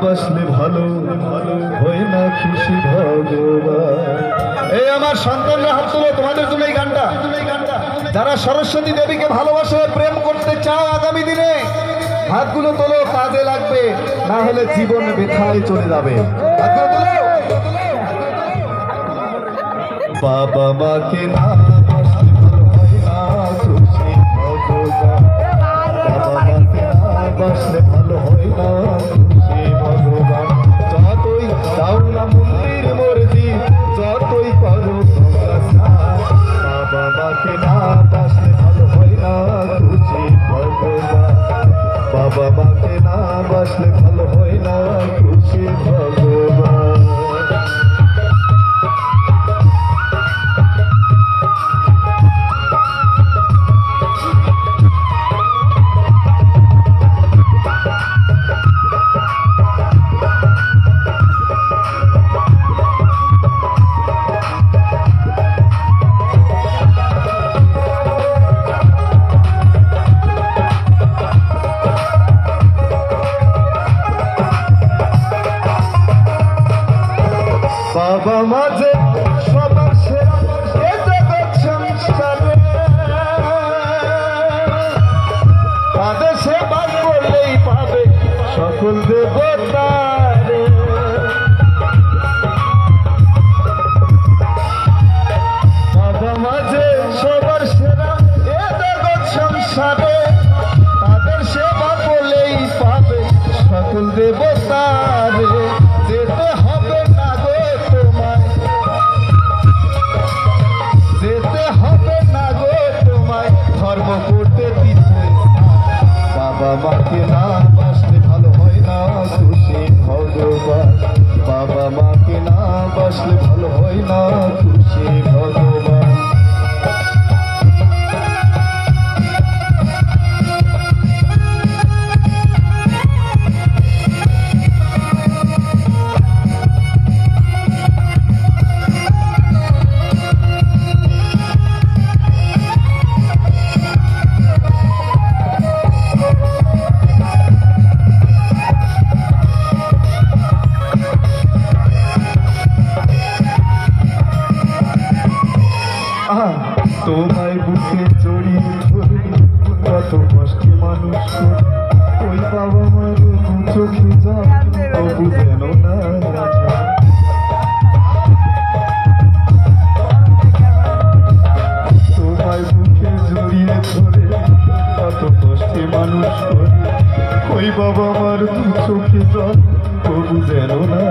বাসলে ভালো ভালো হয় না খুশি ভগবান। এই আমার সন্তানরা হাত তোলো, তোমাদের জন্য এই গানটা। যারা সরস্বতী দেবীকে ভালোবাসে, প্রেম করতে চাও আগামী দিনে, হাতগুলো তোলো, কাজে লাগবে, না হলে জীবন বৃথায় চলে যাবে। হাতগুলো তোলো। বাবা মাকে না বাসলে ভালো হয় না খুশি ভগবান। বাবা মাকে না বাসলে ভালো হয় না খুশি ভগবান। যতই দাও না মন্দির মর্জি, যতই করো বাবা মাকে না বাসলে ভালো হয় না খুশি ভগবান। বাবা মাকে না বাসলে ভালো হয় না খুশি ভগবান। বাবা মাঝে সবার সেরা এ জগৎ সংসারে, তাদের সেবা করলেই পাবে সকল দেবতারে। বাবা মাঝে সবার সেরা এ জগৎ সংসারে, তাদের সেবা করলেই পাবে সকল দেবতারে। যেতে হবে না গো তোমায়, যেতে হবে না গো তোমায় ধর্ম করতে দিতে। বাবা মাকে না বাসলে ভালো হয় না খুশি ভগবান। বাবা মাকে না বাসলে ভালো হয় না খুশি ভগবান। তোমায় বুকে জড়িয়ে ধরে কত কষ্টে মানুষ করে, ওই বাবা মার চোখে যা তবু যেন না। তোমায় বুকে জড়িয়ে ধরে কত কষ্টে মানুষ করে, ওই বাবা মার চোখে যা তবু যেন না।